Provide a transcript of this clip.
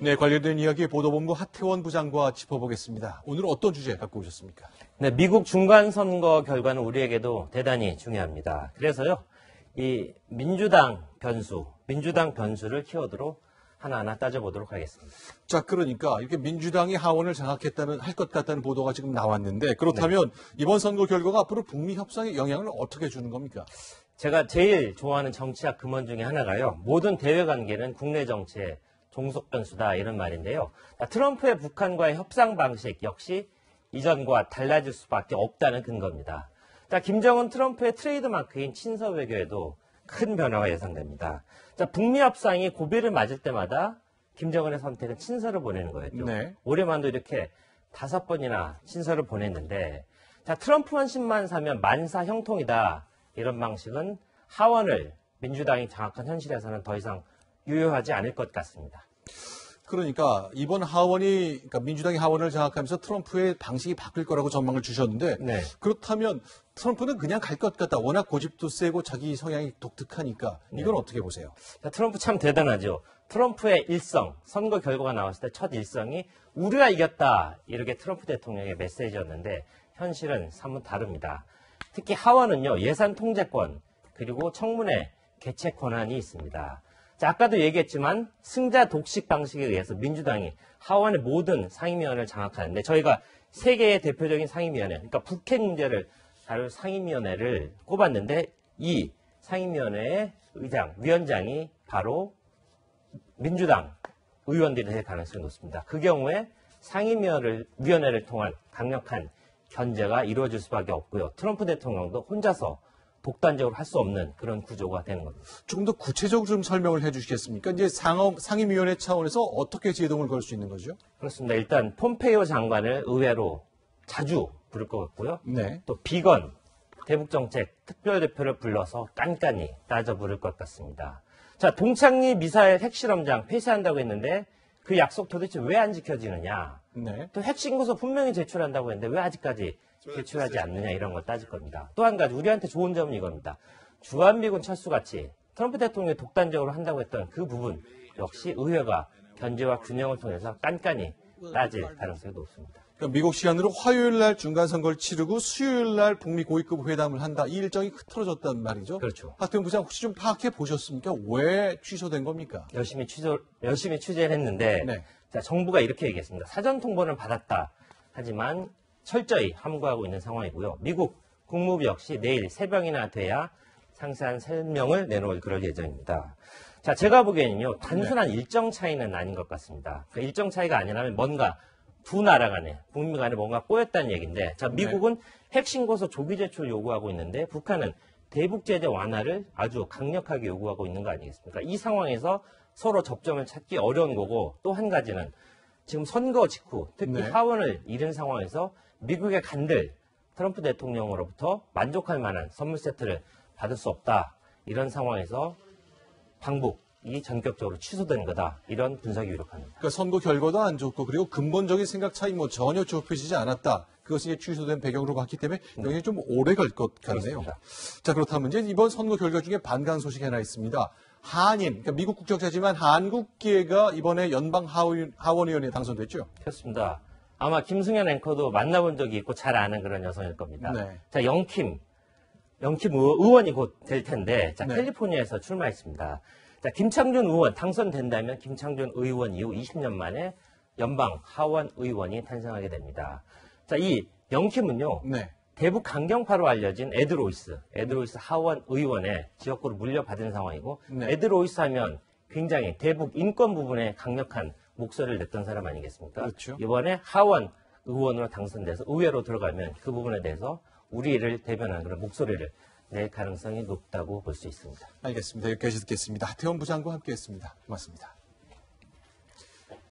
네, 관련된 이야기 보도본부 하태원 부장과 짚어보겠습니다. 오늘 어떤 주제 갖고 오셨습니까? 네, 미국 중간선거 결과는 우리에게도 대단히 중요합니다. 그래서요, 이 민주당 변수를 키워드로 하나하나 따져보도록 하겠습니다. 자, 그러니까 이렇게 민주당이 하원을 할 것 같다는 보도가 지금 나왔는데 그렇다면 이번 선거 결과가 앞으로 북미 협상에 영향을 어떻게 주는 겁니까? 제가 제일 좋아하는 정치학 금원 중에 하나가요. 모든 대외 관계는 국내 정치의 종속 변수다 이런 말인데요. 트럼프의 북한과의 협상 방식 역시 이전과 달라질 수밖에 없다는 근거입니다. 김정은 트럼프의 트레이드 마크인 친서 외교에도 큰 변화가 예상됩니다. 북미 협상이 고비를 맞을 때마다 김정은의 선택은 친서를 보내는 거였죠. 네. 올해만도 이렇게 5번이나 친서를 보냈는데 트럼프만 10만 사면 만사 형통이다. 이런 방식은 하원을 민주당이 장악한 현실에서는 더 이상 유효하지 않을 것 같습니다. 그러니까 이번 그러니까 민주당이 하원을 장악하면서 트럼프의 방식이 바뀔 거라고 전망을 주셨는데 네. 그렇다면 트럼프는 그냥 갈 것 같다. 워낙 고집도 세고 자기 성향이 독특하니까 이건 어떻게 보세요? 트럼프 참 대단하죠. 트럼프의 일성, 선거 결과가 나왔을 때 첫 일성이 우리가 이겼다. 이렇게 트럼프 대통령의 메시지였는데 현실은 사뭇 다릅니다. 특히 하원은요. 예산 통제권 그리고 청문회 개최 권한이 있습니다. 아까도 얘기했지만 승자 독식 방식에 의해서 민주당이 하원의 모든 상임위원회를 장악하는데 저희가 세 개의 대표적인 상임위원회, 그러니까 북핵 문제를 다룰 상임위원회를 꼽았는데 이 상임위원회의 위원장이 바로 민주당 의원들이 될 가능성이 높습니다. 그 경우에 상임위원회를 통한 강력한 견제가 이루어질 수밖에 없고요. 트럼프 대통령도 혼자서 독단적으로 할 수 없는 그런 구조가 되는 겁니다. 조금 더 구체적으로 좀 설명을 해 주시겠습니까? 이제 상임위원회 차원에서 어떻게 제동을 걸 수 있는 거죠? 그렇습니다. 일단 폼페이오 장관을 의회로 자주 부를 것 같고요. 네. 또 비건 대북정책 특별대표를 불러서 깐깐히 따져 부를 것 같습니다. 동창리 미사일 핵실험장 폐쇄한다고 했는데 그 약속 도대체 왜 안 지켜지느냐. 네. 또 핵신고서 분명히 제출한다고 했는데 왜 아직까지 제출하지 않느냐 이런 걸 따질 겁니다. 또 한 가지 우리한테 좋은 점은 이겁니다. 주한미군 철수같이 트럼프 대통령이 독단적으로 한다고 했던 그 부분 역시 의회가 견제와 균형을 통해서 깐깐히 따질 가능성이 높습니다. 그러니까 미국 시간으로 화요일 날 중간선거를 치르고 수요일 날 북미 고위급 회담을 한다. 이 일정이 흐트러졌단 말이죠. 그렇죠. 하태원 부장 혹시 좀 파악해 보셨습니까? 왜 취소된 겁니까? 열심히 취재를 했는데 네. 정부가 이렇게 얘기했습니다. 사전 통보는 받았다. 하지만 철저히 함구하고 있는 상황이고요. 미국 국무부 역시 내일 새벽이나 돼야 상세한 설명을 내놓을 그럴 예정입니다. 제가 보기에는요. 단순한 일정 차이는 아닌 것 같습니다. 일정 차이가 아니라면 뭔가 두 나라 간에, 북미 간에 뭔가 꼬였다는 얘기인데 미국은 핵신고서 조기 제출 요구하고 있는데 북한은 대북 제재 완화를 아주 강력하게 요구하고 있는 거 아니겠습니까? 이 상황에서 서로 접점을 찾기 어려운 거고 또 한 가지는 지금 선거 직후 특히 하원을 잃은 상황에서 미국의 간들 트럼프 대통령으로부터 만족할 만한 선물 세트를 받을 수 없다. 이런 상황에서 방북이 전격적으로 취소된 거다. 이런 분석이 유력합니다. 그러니까 선거 결과도 안 좋고 그리고 근본적인 생각 차이 전혀 좁혀지지 않았다. 그것이 이제 취소된 배경으로 봤기 때문에 영향이 좀 오래 갈 것 같네요. 그렇습니다. 자, 그렇다면 이제 이번 선거 결과 중에 반가운 소식이 하나 있습니다. 한인, 그러니까 미국 국적자지만 한국계가 이번에 연방 하원의원에 당선됐죠? 그렇습니다. 아마 김승현 앵커도 만나본 적이 있고 잘 아는 그런 여성일 겁니다. 네. 영킴 의원이 곧 될 텐데, 네. 캘리포니아에서 출마했습니다. 김창준 의원 당선된다면 김창준 의원 이후 20년 만에 연방 하원 의원이 탄생하게 됩니다. 이 영킴은요, 네. 대북 강경파로 알려진 에드 로이스 하원 의원의 지역구를 물려받은 상황이고, 네. 에드 로이스 하면 굉장히 대북 인권 부분에 강력한 목소리를 냈던 사람 아니겠습니까? 그렇죠. 이번에 하원 의원으로 당선돼서 의회로 들어가면 그 부분에 대해서 우리를 대변하는 그런 목소리를 낼 가능성이 높다고 볼 수 있습니다. 알겠습니다. 여기까지 듣겠습니다. 하태원 부장과 함께했습니다. 고맙습니다.